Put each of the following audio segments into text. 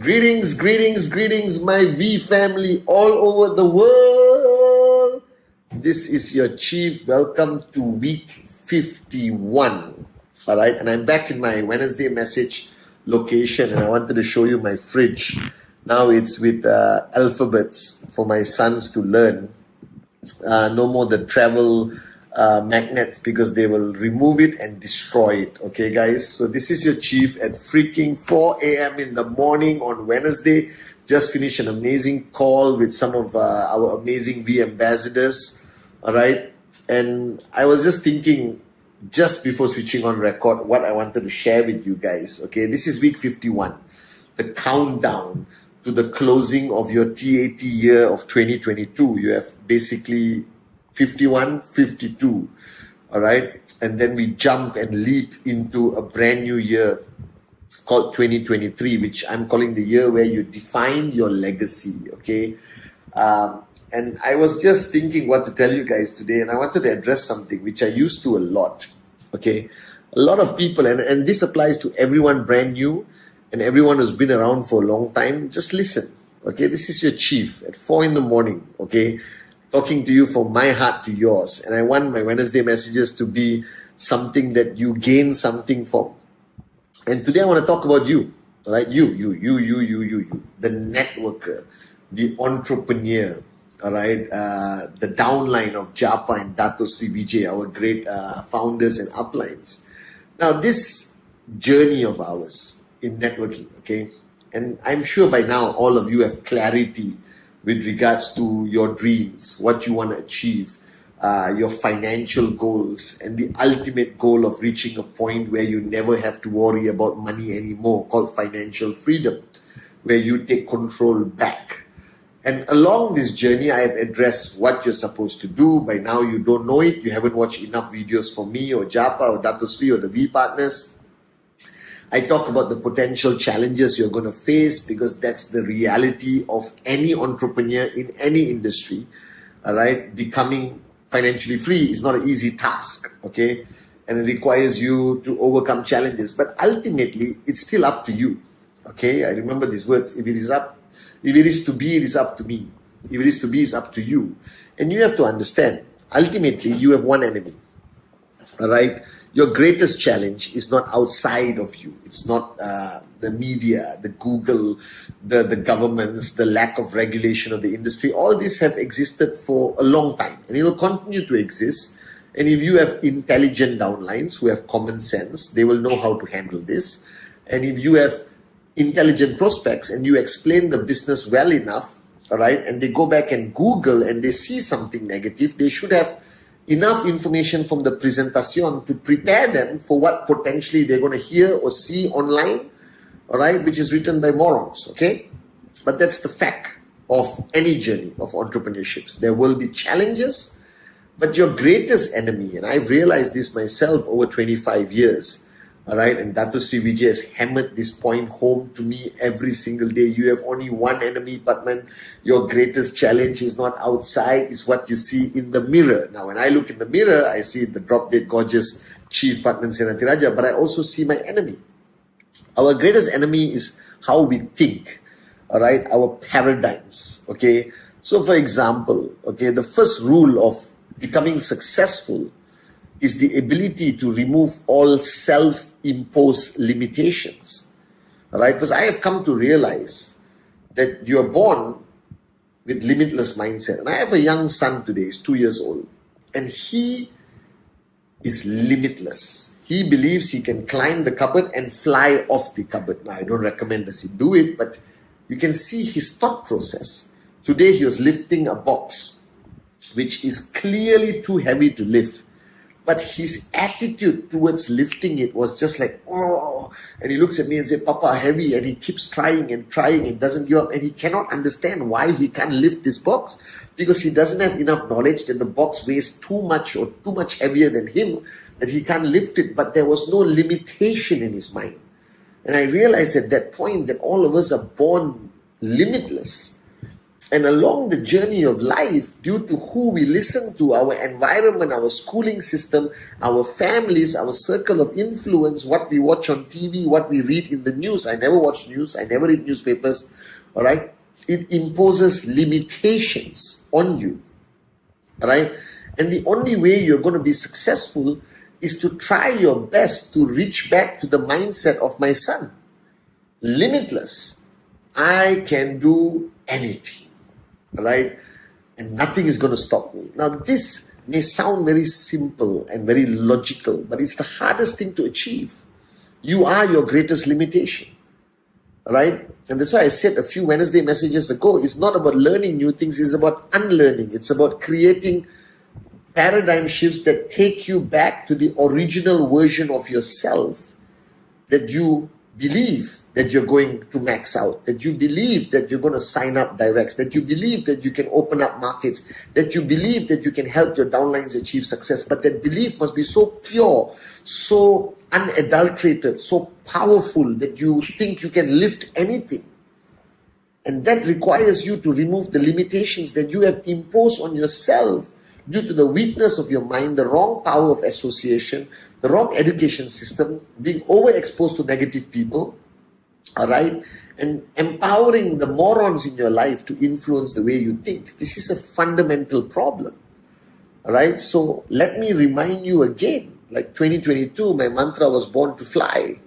Greetings, greetings, greetings, my V family all over the world. This is your chief. Welcome to week 51. All right, and I'm back in my Wednesday message location, and I wanted to show you my fridge. Now it's with alphabets for my sons to learn. No more the travel magnets, because they will remove it and destroy it. Okay, guys, so this is your chief at freaking 4 a.m. in the morning on Wednesday. Just finished an amazing call with some of our amazing V ambassadors. All right, and I was just thinking, just before switching on record, what I wanted to share with you guys. Okay, this is week 51, the countdown to the closing of your TAT year of 2022. You have basically 51, 52, all right? And then we jump and leap into a brand new year called 2023, which I'm calling the year where you define your legacy, okay? And I was just thinking what to tell you guys today, and I wanted to address something which I used to a lot, okay? A lot of people, and this applies to everyone brand new and everyone who's been around for a long time, just listen, okay? This is your chief at 4 in the morning, okay? Talking to you from my heart to yours. And I want my Wednesday messages to be something that you gain something from. And today I want to talk about you, right? You, the networker, the entrepreneur, all right? The downline of Japa and Dato Sri Vijay, our great founders and uplines. Now, this journey of ours in networking, okay? And I'm sure by now all of you have clarity with regards to your dreams, what you want to achieve, your financial goals, and the ultimate goal of reaching a point where you never have to worry about money anymore, called financial freedom, where you take control back. And along this journey, I have addressed what you're supposed to do. By now, you don't know it. You haven't watched enough videos from me or Japa or Dato Sri or the V partners. I talk about the potential challenges you're going to face, because that's the reality of any entrepreneur in any industry, all right? Becoming financially free is not an easy task, okay? And it requires you to overcome challenges. But ultimately, it's still up to you, okay? I remember these words. If it is to be, it is up to me. If it is to be, it's up to you. And you have to understand, ultimately, you have one enemy, all right? Your greatest challenge is not outside of you. It's not the media, the Google, the governments, the lack of regulation of the industry. All these have existed for a long time, and it will continue to exist. And if you have intelligent downlines who have common sense, they will know how to handle this. And if you have intelligent prospects and you explain the business well enough, all right, and they go back and Google and they see something negative, they should have enough information from the presentation to prepare them for what potentially they're going to hear or see online, all right, which is written by morons, okay? But that's the fact of any journey of entrepreneurships. There will be challenges, but your greatest enemy, and I've realized this myself over 25 years, all right, and Dato Sri Vijay has hammered this point home to me every single day. You have only one enemy, Pathman. Your greatest challenge is not outside, it's what you see in the mirror. Now, when I look in the mirror, I see the drop-dead gorgeous Chief Pathman Senathirajah, but I also see my enemy. Our greatest enemy is how we think, all right, our paradigms, okay? So, for example, okay, the first rule of becoming successful is the ability to remove all self-imposed limitations, all right? Because I have come to realize that you're born with limitless mindset. And I have a young son today, he's 2 years old, and he is limitless. He believes he can climb the cupboard and fly off the cupboard. Now, I don't recommend that he do it, but you can see his thought process. Today, he was lifting a box, which is clearly too heavy to lift. But his attitude towards lifting it was just like, oh, and he looks at me and says, Papa, heavy, and he keeps trying and doesn't give up, and he cannot understand why he can't lift this box, because he doesn't have enough knowledge that the box weighs too much or too much heavier than him, that he can't lift it. But there was no limitation in his mind. And I realized at that point that all of us are born limitless. And along the journey of life, due to who we listen to, our environment, our schooling system, our families, our circle of influence, what we watch on TV, what we read in the news. I never watch news. I never read newspapers. All right. It imposes limitations on you. All right. And the only way you're going to be successful is to try your best to reach back to the mindset of my son. Limitless. I can do anything. Right? And nothing is going to stop me. Now, this may sound very simple and very logical, but it's the hardest thing to achieve. You are your greatest limitation. Right? And that's why I said a few Wednesday messages ago, it's not about learning new things, it's about unlearning. It's about creating paradigm shifts that take you back to the original version of yourself that you believe that you're going to max out, that you believe that you're going to sign up directs, that you believe that you can open up markets, that you believe that you can help your downlines achieve success. But that belief must be so pure, so unadulterated, so powerful that you think you can lift anything. And that requires you to remove the limitations that you have imposed on yourself due to the weakness of your mind, the wrong power of association, the wrong education system, being overexposed to negative people, all right, and empowering the morons in your life to influence the way you think. This is a fundamental problem, all right? So let me remind you again, like 2022, my mantra was born to fly.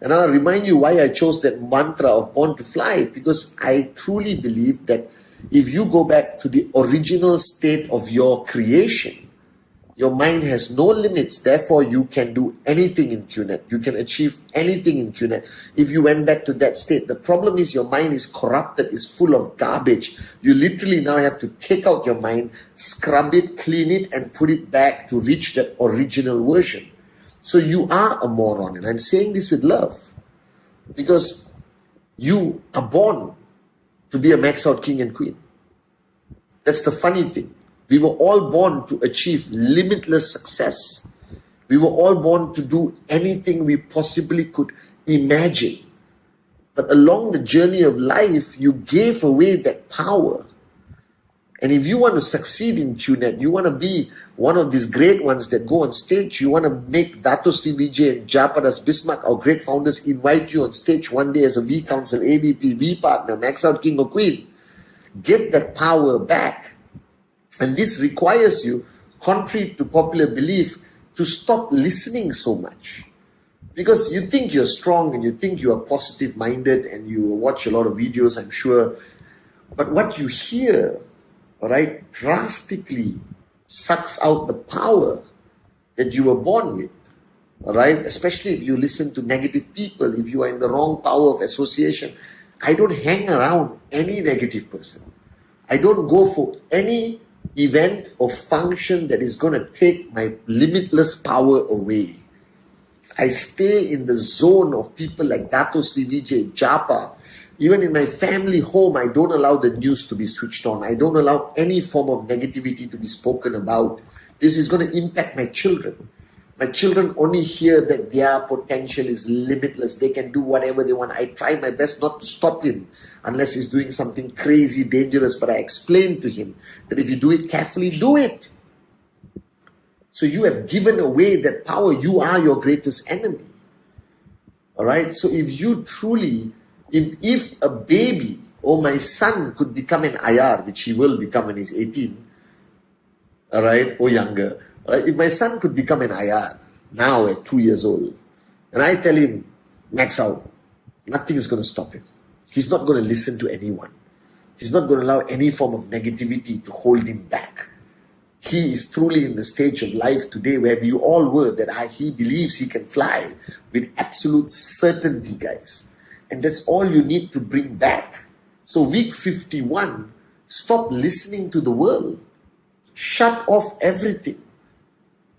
And I'll remind you why I chose that mantra of born to fly, because I truly believe that if you go back to the original state of your creation, your mind has no limits. Therefore, you can do anything in QNet. You can achieve anything in QNet. If you went back to that state, the problem is your mind is corrupted, is full of garbage. You literally now have to take out your mind, scrub it, clean it, and put it back to reach that original version. So you are a moron. And I'm saying this with love, because you are born to be a max out king and queen. That's the funny thing. We were all born to achieve limitless success. We were all born to do anything we possibly could imagine. But along the journey of life, you gave away that power. And if you want to succeed in QNet, you want to be one of these great ones that go on stage, you want to make Dato Sri Vijay and Japadas Bismarck, our great founders, invite you on stage one day as a V Council, ABP, V Partner, Max Out King or Queen. Get that power back. And this requires you, contrary to popular belief, to stop listening so much. Because you think you're strong and you think you are positive-minded and you watch a lot of videos, I'm sure. But what you hear, all right, drastically sucks out the power that you were born with. All right, especially if you listen to negative people, if you are in the wrong power of association. I don't hang around any negative person. I don't go for any event or function that is going to take my limitless power away. I stay in the zone of people like Dato Sri Vijay, Japa. Even in my family home, I don't allow the news to be switched on. I don't allow any form of negativity to be spoken about. This is going to impact my children. My children only hear that their potential is limitless. They can do whatever they want. I try my best not to stop him unless he's doing something crazy, dangerous. But I explain to him that if you do it carefully, do it. So you have given away that power. You are your greatest enemy. All right? So if you truly, if a baby or my son could become an IR, which he will become when he's 18, all right, or younger, right? If my son could become an IR now at 2 years old, and I tell him, max out, nothing is going to stop him. He's not going to listen to anyone. He's not going to allow any form of negativity to hold him back. He is truly in the stage of life today where we all were, that he believes he can fly with absolute certainty, guys. And that's all you need to bring back. So week 51, stop listening to the world. Shut off everything.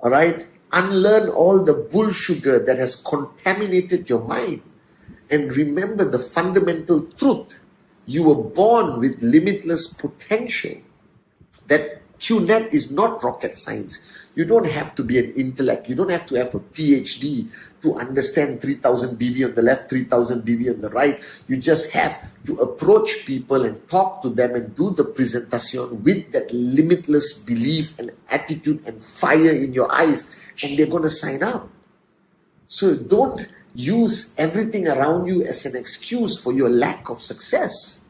All right? Unlearn all the bull sugar that has contaminated your mind. And remember the fundamental truth. You were born with limitless potential. That QNet is not rocket science. You don't have to be an intellect. You don't have to have a PhD to understand 3000 BB on the left, 3000 BB on the right. You just have to approach people and talk to them and do the presentation with that limitless belief and attitude and fire in your eyes, and they're going to sign up. So don't use everything around you as an excuse for your lack of success.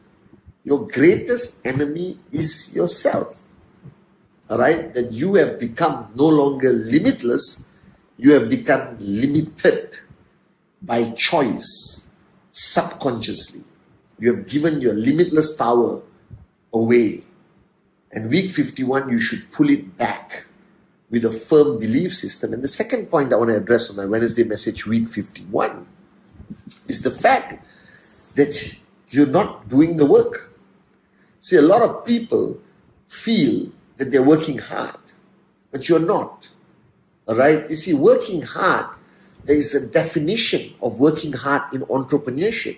Your greatest enemy is yourself. All right? That you have become no longer limitless, you have become limited by choice, subconsciously. You have given your limitless power away. And week 51, you should pull it back with a firm belief system. And the second point I want to address on my Wednesday message, week 51, is the fact that you're not doing the work. See, a lot of people feel that they're working hard, but you're not. All right? You see, working hard, there is a definition of working hard in entrepreneurship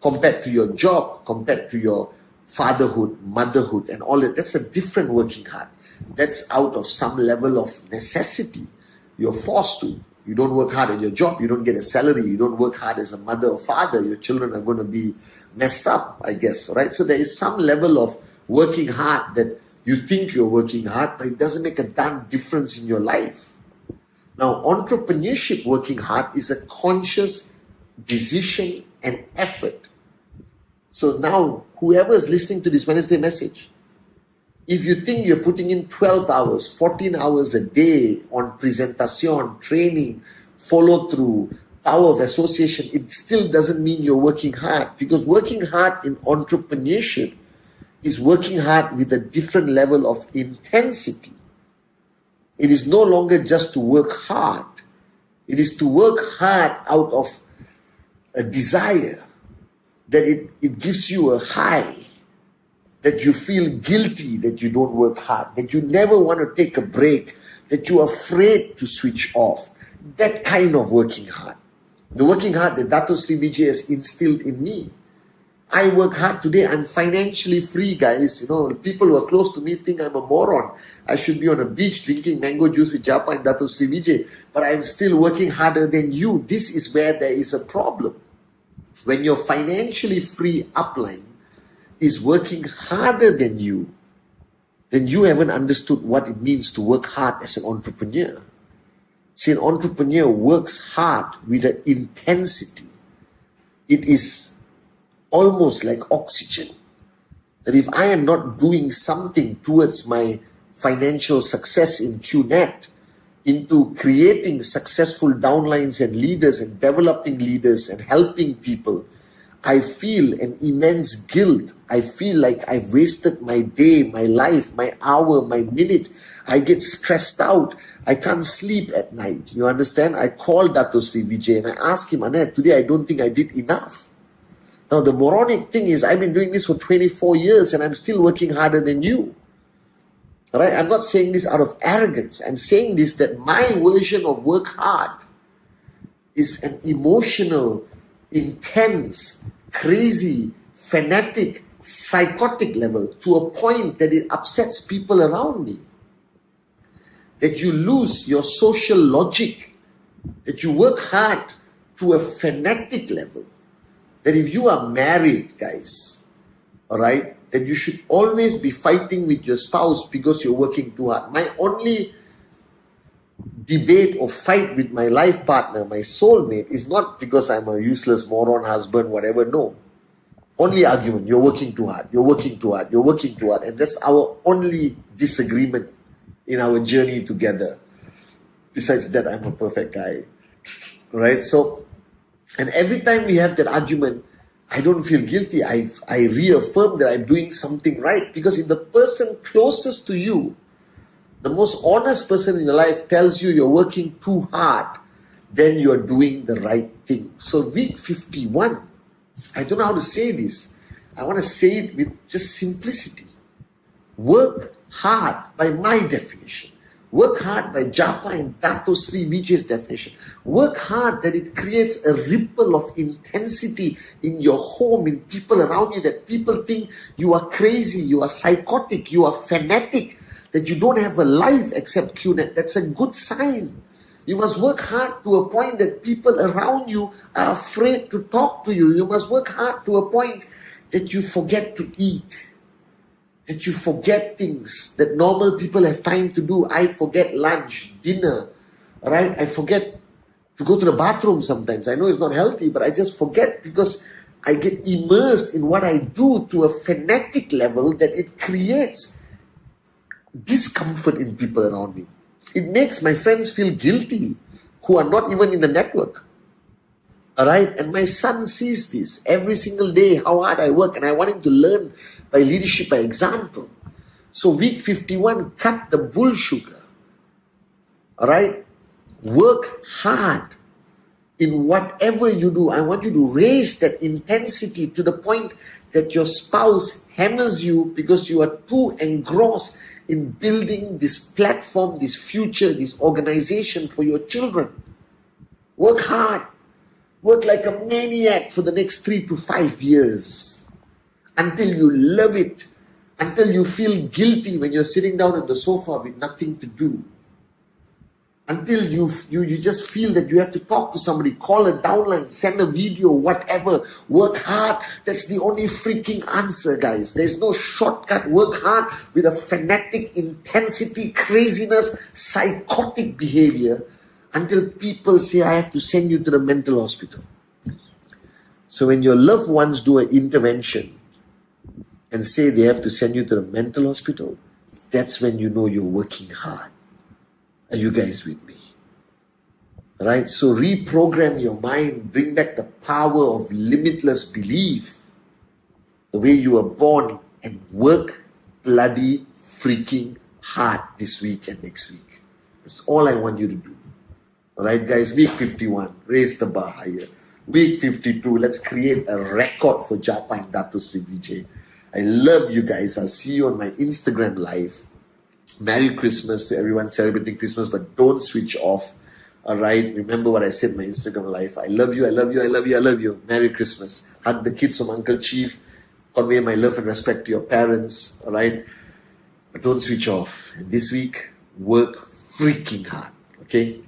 compared to your job, compared to your fatherhood, motherhood, and all that. That's a different working hard. That's out of some level of necessity. You're forced to. You don't work hard at your job, you don't get a salary. You don't work hard as a mother or father, your children are going to be messed up, I guess, right? So there is some level of working hard that you think you're working hard, but it doesn't make a damn difference in your life. Now, entrepreneurship, working hard, is a conscious decision and effort. So now, whoever is listening to this Wednesday message, if you think you're putting in 12 hours, 14 hours a day on presentation, training, follow through, power of association, it still doesn't mean you're working hard, because working hard in entrepreneurship is working hard with a different level of intensity. It is no longer just to work hard. It is to work hard out of a desire that it gives you a high, that you feel guilty that you don't work hard, that you never want to take a break, that you're afraid to switch off. That kind of working hard. The working hard that Dato Sri Vijay has instilled in me. I work hard today. I'm financially free, guys. You know, people who are close to me think I'm a moron. I should be on a beach drinking mango juice with Japa and Dato Sri Vijay. But I'm still working harder than you. This is where there is a problem. When your financially free upline is working harder than you, then you haven't understood what it means to work hard as an entrepreneur. See, an entrepreneur works hard with an intensity. It is almost like oxygen. That if I am not doing something towards my financial success in QNet, into creating successful downlines and leaders and developing leaders and helping people, I feel an immense guilt. I feel like I've wasted my day, my life, my hour, my minute. I get stressed out. I can't sleep at night. You understand? I called Dato Sri Vijay and I asked him, Anet, today I don't think I did enough. Now the moronic thing is, I've been doing this for 24 years and I'm still working harder than you. All right? I'm not saying this out of arrogance. I'm saying this that my version of work hard is an emotional, intense, crazy, fanatic, psychotic level, to a point that it upsets people around me. That you lose your social logic, that you work hard to a fanatic level. That if you are married, guys, all right, that you should always be fighting with your spouse because you're working too hard. My only debate or fight with my life partner, my soulmate, is not because I'm a useless moron husband, whatever. No. Only argument, you're working too hard, you're working too hard, you're working too hard. And that's our only disagreement in our journey together. Besides that, I'm a perfect guy. Right? So, and every time we have that argument, I don't feel guilty. I reaffirm that I'm doing something right. Because if the person closest to you, the most honest person in your life, tells you you're working too hard, then you're doing the right thing. So week 51, I don't know how to say this. I want to say it with just simplicity. Work hard by my definition. Work hard by Japa and Dato Sri Vijay's definition. Work hard that it creates a ripple of intensity in your home, in people around you, that people think you are crazy, you are psychotic, you are fanatic. that you don't have a life except QNet. That's a good sign. You must work hard to a point that people around you are afraid to talk to you. You must work hard to a point that you forget to eat, that you forget things that normal people have time to do. I forget lunch, dinner, right? I forget to go to the bathroom sometimes. I know it's not healthy, but I just forget because I get immersed in what I do to a fanatic level that it creates discomfort in people around me. It makes my friends feel guilty who are not even in the network. All right? And my son sees this every single day, how hard I work, and I want him to learn by leadership, by example. So week 51, cut the bull sugar. All right? Work hard in whatever you do. I want you to raise that intensity to the point that your spouse hammers you because you are too engrossed in building this platform, this future, this organization for your children. Work hard. Work like a maniac for the next 3 to 5 years until you love it, until you feel guilty when you're sitting down on the sofa with nothing to do, until you just feel that you have to talk to somebody, call a downline, send a video, whatever. Work hard. That's the only freaking answer, guys. There's no shortcut. Work hard with a fanatic intensity, craziness, psychotic behavior until people say, I have to send you to the mental hospital. So when your loved ones do an intervention and say they have to send you to the mental hospital, that's when you know you're working hard. Are you guys with me? Right? So reprogram your mind, bring back the power of limitless belief, the way you were born, and work bloody freaking hard this week and next week. That's all I want you to do. All right, guys, week 51, raise the bar higher. Week 52, let's create a record for Japa and Dato Sri Vijay. I love you guys. I'll see you on my Instagram live. Merry Christmas to everyone celebrating Christmas, but don't switch off. All right, remember what I said in my Instagram live. I love you, I love you, I love you, I love you. Merry Christmas. Hug the kids from Uncle Chief. Convey my love and respect to your parents. All right, but don't switch off. And this week, work freaking hard. Okay.